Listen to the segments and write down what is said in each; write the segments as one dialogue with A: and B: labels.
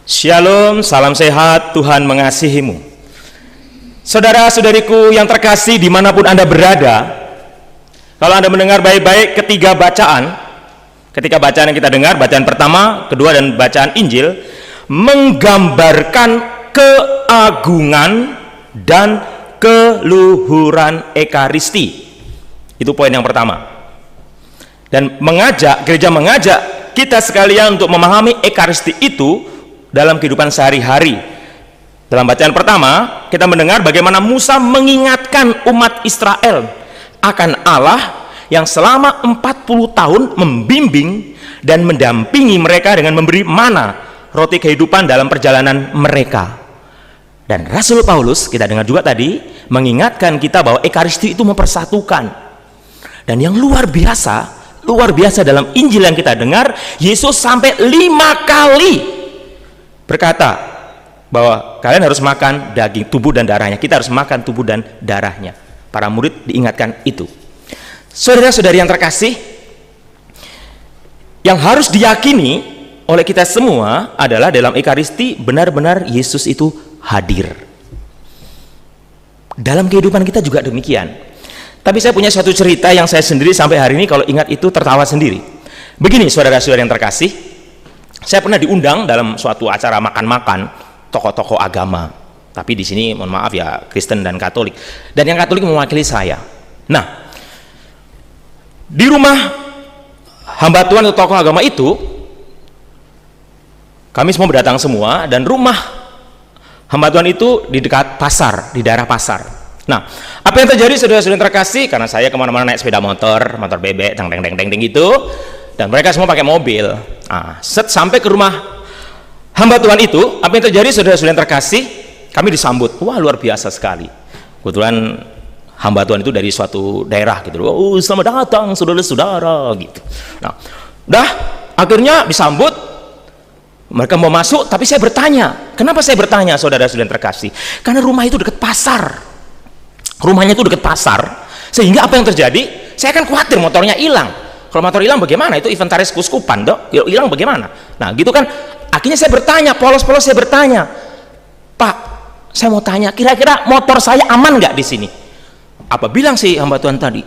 A: Shalom, salam sehat, Tuhan mengasihimu. Saudara-saudariku yang terkasih dimanapun Anda berada, kalau Anda mendengar baik-baik ketika bacaan yang kita dengar, bacaan pertama, kedua, dan bacaan Injil menggambarkan keagungan dan keluhuran Ekaristi. Itu poin yang pertama. Dan gereja mengajak kita sekalian untuk memahami Ekaristi itu dalam kehidupan sehari-hari. Dalam bacaan pertama, kita mendengar bagaimana Musa mengingatkan umat Israel akan Allah yang selama 40 tahun membimbing dan mendampingi mereka dengan memberi mana, roti kehidupan dalam perjalanan mereka. Dan Rasul Paulus, kita dengar juga tadi, mengingatkan kita bahwa Ekaristi itu mempersatukan. Dan yang luar biasa dalam Injil yang kita dengar, Yesus sampai 5 kali berkata bahwa kalian harus makan daging, tubuh dan darahnya. Kita harus makan tubuh dan darahnya. Para murid diingatkan itu. Saudara-saudari yang terkasih, yang harus diyakini oleh kita semua adalah dalam Ekaristi benar-benar Yesus itu hadir. Dalam kehidupan kita juga demikian. Tapi saya punya satu cerita yang saya sendiri sampai hari ini kalau ingat itu tertawa sendiri. Begini saudara-saudari yang terkasih, saya pernah diundang dalam suatu acara makan-makan tokoh-tokoh agama. Tapi di sini mohon maaf ya, Kristen dan Katolik. Dan yang Katolik mewakili saya. Nah, di rumah hamba Tuhan atau tokoh agama itu, kami semua berdatang semua, dan rumah hamba Tuhan itu di dekat pasar, di daerah pasar. Nah, apa yang terjadi saudara-saudara yang terkasih, karena saya kemana-mana naik sepeda motor bebek, deng gitu, dan mereka semua pakai mobil. Nah, sampai ke rumah hamba Tuhan itu, apa yang terjadi saudara-saudara yang terkasih, kami disambut, wah luar biasa sekali. Kebetulan hamba Tuhan itu dari suatu daerah gitu, oh selamat datang saudara-saudara gitu. Nah, udah akhirnya disambut, mereka mau masuk, tapi saya bertanya. Kenapa saya bertanya saudara-saudara yang terkasih? Karena rumah itu dekat pasar. Rumahnya itu dekat pasar, sehingga apa yang terjadi? Saya kan khawatir motornya hilang. Kalau motor hilang bagaimana? Itu inventaris kuskupan, dok. Hilang bagaimana? Nah, gitu kan. Akhirnya saya bertanya, polos-polos saya bertanya, Pak, saya mau tanya, kira-kira motor saya aman nggak di sini? Apa bilang sih hamba Tuhan tadi?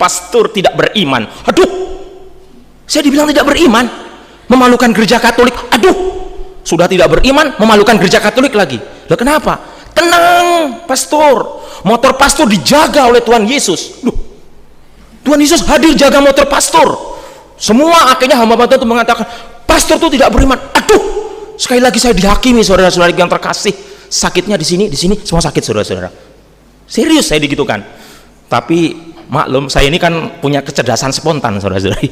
A: Pastor tidak beriman. Aduh, saya dibilang tidak beriman, memalukan gereja Katolik. Aduh, sudah tidak beriman, memalukan gereja Katolik lagi. Loh, kenapa? Tenang, pastor. Motor pastor dijaga oleh Tuhan Yesus. Duh, Tuhan Yesus hadir jaga motor pastor. Semua akhirnya hamba Tuhan itu mengatakan, pastor itu tidak beriman. Aduh, sekali lagi saya dihakimi saudara-saudara yang terkasih. Sakitnya di sini, semua sakit saudara-saudara. Serius saya digitukan. Tapi maklum, saya ini kan punya kecerdasan spontan saudara-saudari.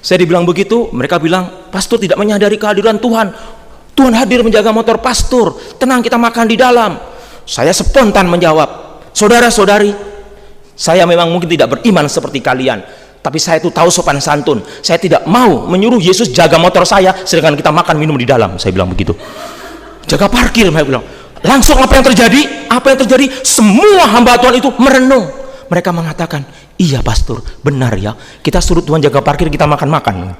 A: Saya dibilang begitu, mereka bilang, pastor tidak menyadari kehadiran Tuhan. Tuhan hadir menjaga motor pastor. Tenang, kita makan di dalam. Saya spontan menjawab, saudara-saudari, saya memang mungkin tidak beriman seperti kalian, tapi saya itu tahu sopan santun. Saya tidak mau menyuruh Yesus jaga motor saya, sedangkan kita makan minum di dalam. Saya bilang begitu. Jaga parkir, saya bilang. Langsung apa yang terjadi? Apa yang terjadi? Semua hamba Tuhan itu merenung. Mereka mengatakan, iya pastor, benar ya. Kita suruh Tuhan jaga parkir, kita makan-makan.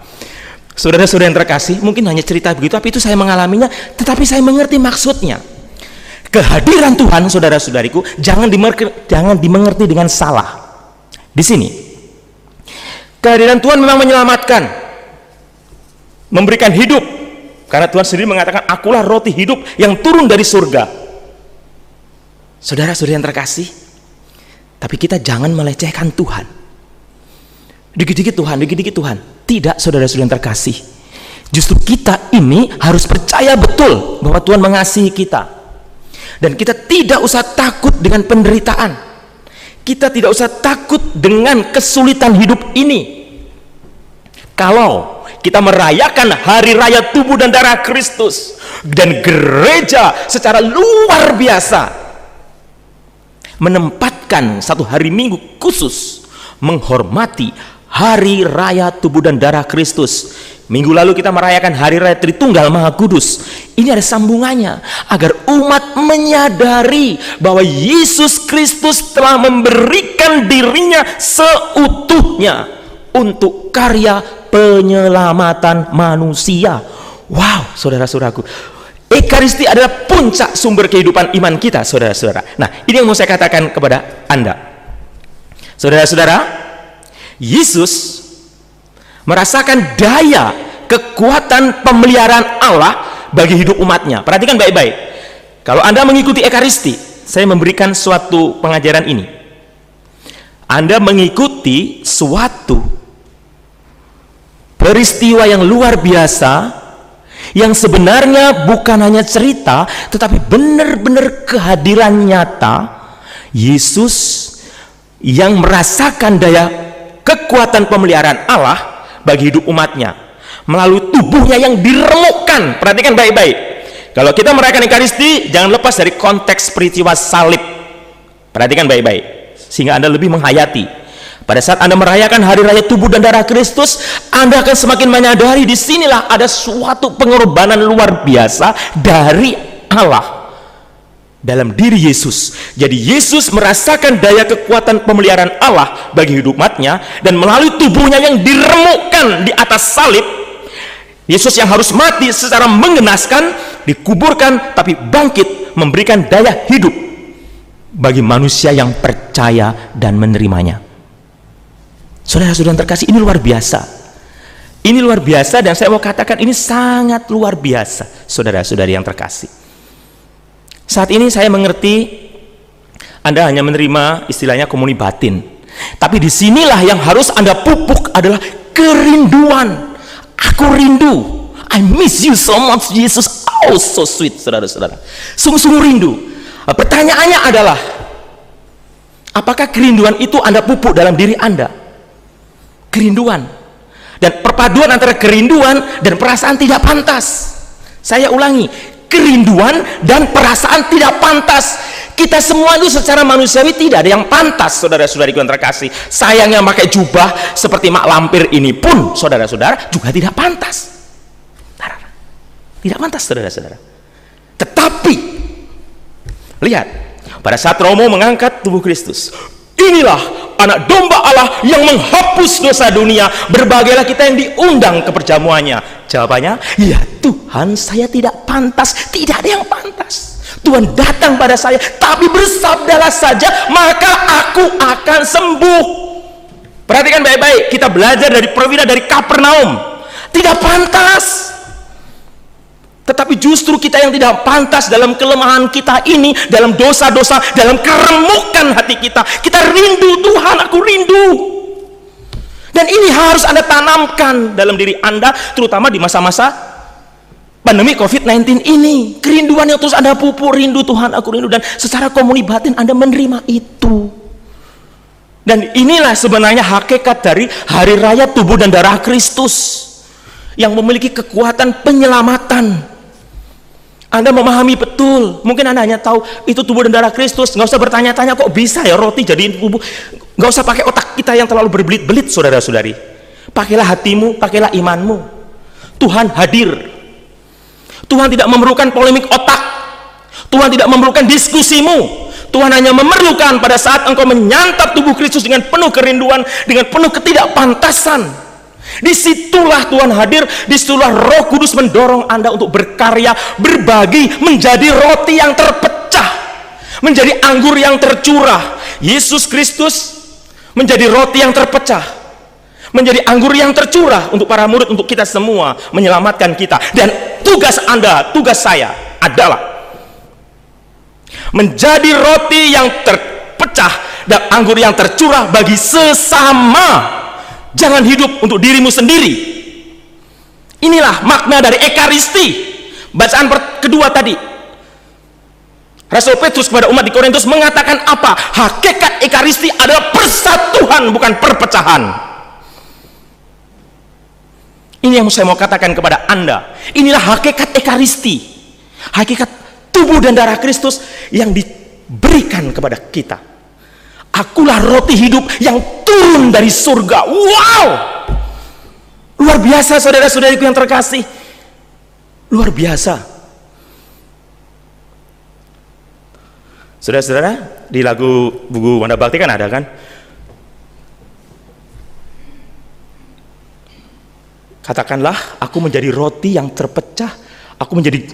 A: Saudara-saudara yang terkasih, mungkin hanya cerita begitu, tapi itu saya mengalaminya, tetapi saya mengerti maksudnya. Kehadiran Tuhan, saudara-saudariku, jangan dimengerti dengan salah. Di sini, kehadiran Tuhan memang menyelamatkan, memberikan hidup, karena Tuhan sendiri mengatakan, akulah roti hidup yang turun dari surga. Saudara-saudara yang terkasih, tapi kita jangan melecehkan Tuhan. Dikit-dikit Tuhan. Tidak, saudara-saudara yang terkasih. Justru kita ini harus percaya betul bahwa Tuhan mengasihi kita. Dan kita tidak usah takut dengan penderitaan. Kita tidak usah takut dengan kesulitan hidup ini. Kalau kita merayakan hari raya tubuh dan darah Kristus, dan gereja secara luar biasa menempatkan satu hari Minggu khusus menghormati hari raya tubuh dan darah Kristus. Minggu lalu kita merayakan hari raya Tritunggal Maha Kudus. Ini ada sambungannya agar umat menyadari bahwa Yesus Kristus telah memberikan dirinya seutuhnya untuk karya penyelamatan manusia. Wow, saudara-saudaraku, Ekaristi adalah puncak sumber kehidupan iman kita, saudara-saudara. Nah, ini yang mau saya katakan kepada Anda. Saudara-saudara, Yesus merasakan daya kekuatan pemeliharaan Allah bagi hidup umatnya. Perhatikan baik-baik. Kalau Anda mengikuti Ekaristi, saya memberikan suatu pengajaran ini. Anda mengikuti suatu peristiwa yang luar biasa, yang sebenarnya bukan hanya cerita, tetapi benar-benar kehadiran nyata Yesus yang merasakan daya kekuatan pemeliharaan Allah bagi hidup umatnya melalui tubuhnya yang diremukkan. Perhatikan baik-baik. Kalau kita merayakan Ekaristi, jangan lepas dari konteks peristiwa salib. Perhatikan baik-baik, sehingga Anda lebih menghayati. Pada saat Anda merayakan hari raya tubuh dan darah Kristus, Anda akan semakin menyadari disinilah ada suatu pengorbanan luar biasa dari Allah dalam diri Yesus. Jadi Yesus merasakan daya kekuatan pemeliharaan Allah bagi hidup umatnya, dan melalui tubuhnya yang diremukkan di atas salib, Yesus yang harus mati secara menggenaskan, dikuburkan, tapi bangkit memberikan daya hidup bagi manusia yang percaya dan menerimanya. Saudara-saudara yang terkasih, ini luar biasa. Ini luar biasa, dan saya mau katakan ini sangat luar biasa, saudara-saudari yang terkasih. Saat ini saya mengerti Anda hanya menerima istilahnya komuni batin. Tapi disinilah yang harus Anda pupuk adalah kerinduan. Aku rindu. I miss you so much, Jesus. Oh, so sweet, saudara-saudara. Sungguh-sungguh rindu. Pertanyaannya adalah, apakah kerinduan itu Anda pupuk dalam diri Anda? Kerinduan dan perpaduan antara kerinduan dan perasaan tidak pantas. Saya ulangi, kerinduan dan perasaan tidak pantas. Kita semua itu secara manusiawi tidak ada yang pantas, saudara-saudariku yang terkasih. Sayang, yang pakai jubah seperti mak lampir ini pun, saudara-saudara, juga tidak pantas. Tidak pantas, saudara-saudara. Tetapi lihat, pada saat Romo mengangkat tubuh Kristus, inilah anak domba Allah yang menghapus dosa dunia. Berbahagialah kita yang diundang ke perjamuannya. Jawabannya, ya Tuhan, saya tidak pantas. Tidak ada yang pantas. Tuhan datang pada saya, tapi bersabdalah saja, maka aku akan sembuh. Perhatikan baik-baik, kita belajar dari perwira dari Kapernaum. Tidak pantas. Tetapi justru kita yang tidak pantas dalam kelemahan kita ini, dalam dosa-dosa, dalam keremukan hati kita, kita rindu Tuhan, aku rindu. Dan ini harus Anda tanamkan dalam diri Anda, terutama di masa-masa pandemi COVID-19 ini. Kerinduan yang terus Anda pupuk, rindu Tuhan, aku rindu. Dan secara komuni batin Anda menerima itu. Dan inilah sebenarnya hakikat dari hari raya tubuh dan darah Kristus, yang memiliki kekuatan penyelamatan. Anda memahami betul. Mungkin Anda hanya tahu itu tubuh dan darah Kristus. Nggak usah bertanya-tanya kok bisa ya roti jadiin tubuh. Nggak usah pakai otak kita yang terlalu berbelit-belit, saudara-saudari. Pakailah hatimu, pakailah imanmu. Tuhan hadir. Tuhan tidak memerlukan polemik otak. Tuhan tidak memerlukan diskusimu. Tuhan hanya memerlukan pada saat engkau menyantap tubuh Kristus dengan penuh kerinduan, dengan penuh ketidakpantasan. Disitulah Tuhan hadir, disitulah Roh Kudus mendorong Anda untuk berkarya, berbagi, menjadi roti yang terpecah, menjadi anggur yang tercurah. Yesus Kristus menjadi roti yang terpecah, menjadi anggur yang tercurah untuk para murid, untuk kita semua, menyelamatkan kita. Dan tugas Anda, tugas saya adalah menjadi roti yang terpecah dan anggur yang tercurah bagi sesama. Jangan hidup untuk dirimu sendiri. Inilah makna dari Ekaristi. Bacaan kedua tadi, Rasul Petrus kepada umat di Korintus mengatakan apa? Hakikat Ekaristi adalah persatuan, bukan perpecahan. Ini yang saya mau katakan kepada Anda. Inilah hakikat Ekaristi, hakikat tubuh dan darah Kristus yang diberikan kepada kita. Akulah roti hidup yang turun dari surga. Wow, luar biasa, saudara-saudariku yang terkasih. Luar biasa. Saudara-saudara, di lagu buku Wanda Bakti kan ada kan? Katakanlah aku menjadi roti yang terpecah, aku menjadi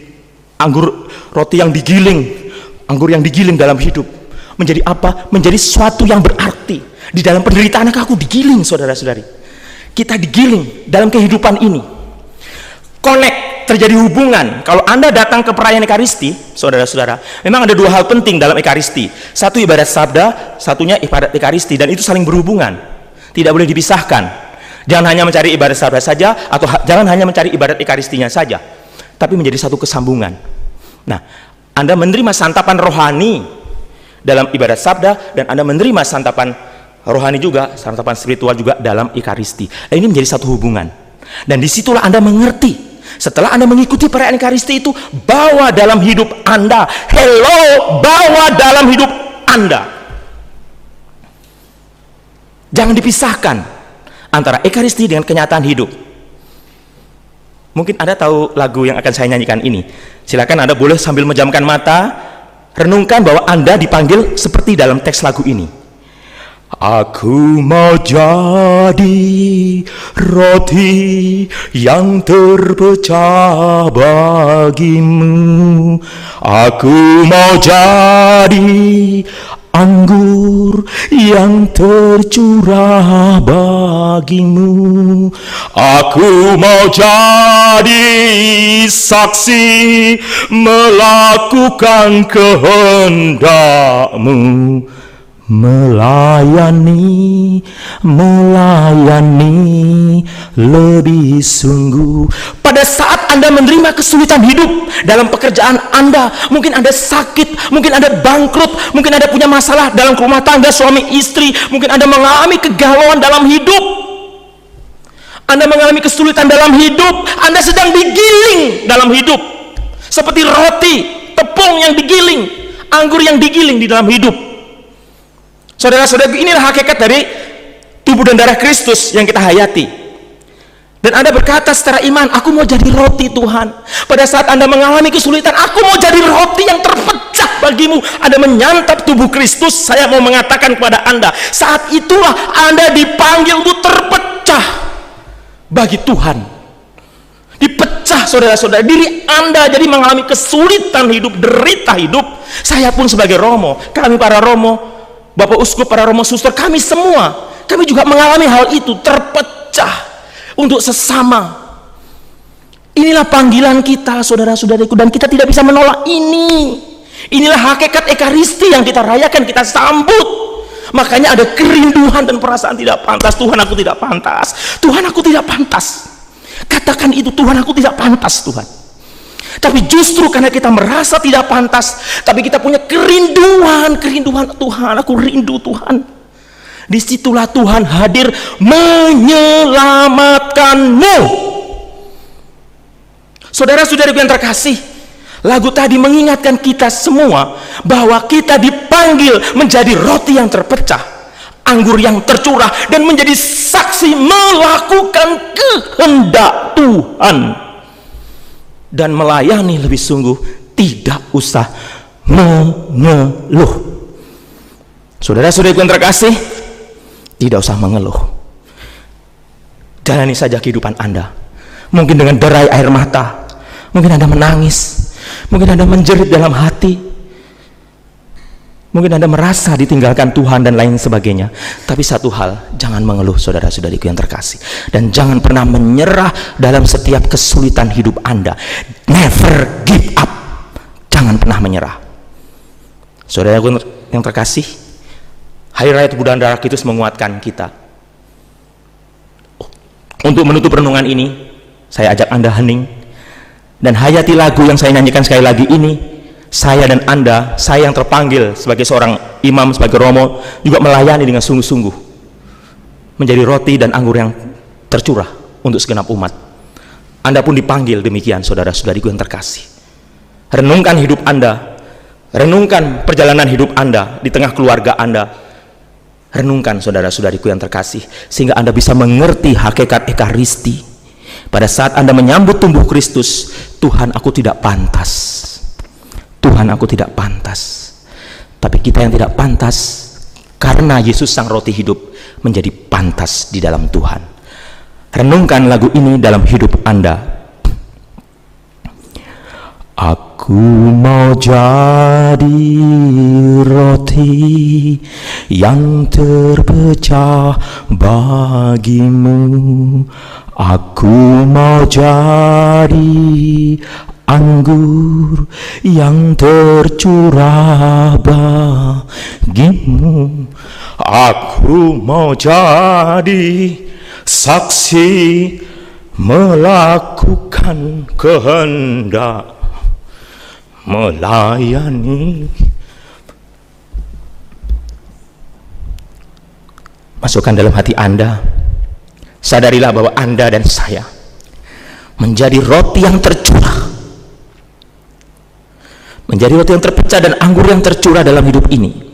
A: roti yang digiling, anggur yang digiling dalam hidup. Menjadi apa? Menjadi sesuatu yang berarti. Di dalam penderitaan aku digiling, saudara-saudari. Kita digiling dalam kehidupan ini. Connect, terjadi hubungan. Kalau Anda datang ke perayaan Ekaristi, saudara-saudara, memang ada dua hal penting dalam Ekaristi. Satu ibadat sabda, satunya ibadat Ekaristi, dan itu saling berhubungan. Tidak boleh dipisahkan. Jangan hanya mencari ibadat sabda saja, atau jangan hanya mencari ibadat Ekaristinya saja, tapi menjadi satu kesambungan. Nah, Anda menerima santapan rohani dalam ibadat sabda, dan Anda menerima santapan rohani juga, santapan spiritual juga dalam Ekaristi. Ini menjadi satu hubungan. Dan disitulah Anda mengerti. Setelah Anda mengikuti perayaan Ekaristi itu, bawa dalam hidup Anda. Bawa dalam hidup Anda. Jangan dipisahkan antara Ekaristi dengan kenyataan hidup. Mungkin Anda tahu lagu yang akan saya nyanyikan ini. Silakan Anda boleh sambil menjamkan mata, renungkan bahwa Anda dipanggil seperti dalam teks lagu ini. Aku mau jadi roti yang terpecah bagimu. Aku mau jadi anggur yang tercurah bagimu. Aku mau jadi saksi melakukan kehendak-Mu. Melayani lebih sungguh. Pada saat Anda menerima kesulitan hidup dalam pekerjaan Anda, mungkin Anda sakit, mungkin Anda bangkrut, mungkin Anda punya masalah dalam rumah tangga suami istri, mungkin Anda mengalami kegalauan dalam hidup, Anda mengalami kesulitan dalam hidup, Anda sedang digiling dalam hidup seperti roti, tepung yang digiling, anggur yang digiling di dalam hidup. Saudara-saudara, inilah hakikat dari tubuh dan darah Kristus yang kita hayati. Dan Anda berkata secara iman, aku mau jadi roti Tuhan. Pada saat Anda mengalami kesulitan, aku mau jadi roti yang terpecah bagimu. Anda menyantap tubuh Kristus. Saya mau mengatakan kepada Anda, saat itulah Anda dipanggil untuk terpecah bagi Tuhan. Dipecah, saudara-saudara. Diri Anda jadi mengalami kesulitan hidup, derita hidup. Saya pun sebagai Romo, kami para Romo, Bapak Uskup, para Romo Suster, kami semua, kami juga mengalami hal itu, terpecah untuk sesama. Inilah panggilan kita, saudara-saudariku, dan kita tidak bisa menolak ini. Inilah hakikat Ekaristi yang kita rayakan, kita sambut. Makanya ada kerinduan dan perasaan tidak pantas. Tuhan, aku tidak pantas. Tuhan, aku tidak pantas. Katakan itu, Tuhan, aku tidak pantas, Tuhan. Tapi justru karena kita merasa tidak pantas, tapi kita punya kerinduan Tuhan, aku rindu Tuhan. Disitulah Tuhan hadir menyelamatkanmu. Saudara-saudariku yang terkasih, lagu tadi mengingatkan kita semua bahwa kita dipanggil menjadi roti yang terpecah, anggur yang tercurah, dan menjadi saksi melakukan kehendak Tuhan. Dan melayani lebih sungguh, tidak usah mengeluh. Saudara-saudariku yang terkasih, tidak usah mengeluh. Jalani saja kehidupan Anda. Mungkin dengan derai air mata, mungkin Anda menangis, mungkin Anda menjerit dalam hati, mungkin Anda merasa ditinggalkan Tuhan dan lain sebagainya. Tapi satu hal, jangan mengeluh, saudara-saudariku yang terkasih, dan jangan pernah menyerah dalam setiap kesulitan hidup Anda. Never give up. Jangan pernah menyerah. Saudaraku yang terkasih, Hari Raya Tubuh dan Darah Kristus menguatkan kita. Untuk menutup renungan ini, saya ajak Anda hening dan hayati lagu yang saya nyanyikan sekali lagi ini. Saya dan Anda, saya yang terpanggil sebagai seorang imam, sebagai Romo, juga melayani dengan sungguh-sungguh, menjadi roti dan anggur yang tercurah untuk segenap umat. Anda pun dipanggil demikian, saudara-saudariku yang terkasih. Renungkan hidup Anda, renungkan perjalanan hidup Anda di tengah keluarga Anda. Renungkan, saudara-saudariku yang terkasih, sehingga Anda bisa mengerti hakikat Ekaristi. Pada saat Anda menyambut tubuh Kristus, Tuhan, aku tidak pantas. Tuhan, aku tidak pantas. Tapi kita yang tidak pantas, karena Yesus sang roti hidup, menjadi pantas di dalam Tuhan. Renungkan lagu ini dalam hidup Anda. Aku mau jadi roti yang terpecah bagimu. Aku mau jadi anggur yang tercurah bagimu. Aku mau jadi saksi melakukan kehendak, melayani. Masukkan dalam hati Anda, sadarilah bahwa Anda dan saya menjadi roti yang tercurah, menjadi roti yang terpecah dan anggur yang tercurah dalam hidup ini.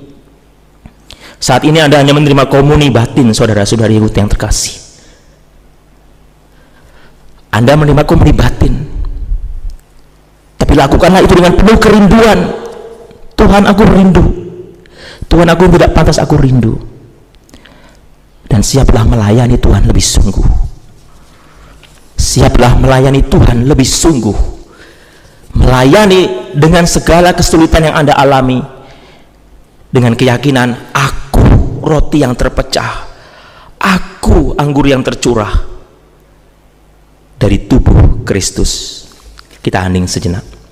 A: Saat ini Anda hanya menerima komuni batin, saudara-saudari yang terkasih. Anda menerima komuni batin, tapi lakukanlah itu dengan penuh kerinduan. Tuhan, aku rindu. Tuhan, aku tidak pantas aku rindu. Dan siaplah melayani Tuhan lebih sungguh. Siaplah melayani Tuhan lebih sungguh. Melayani dengan segala kesulitan yang Anda alami, dengan keyakinan, aku roti yang terpecah, aku anggur yang tercurah dari tubuh Kristus. Kita hening sejenak.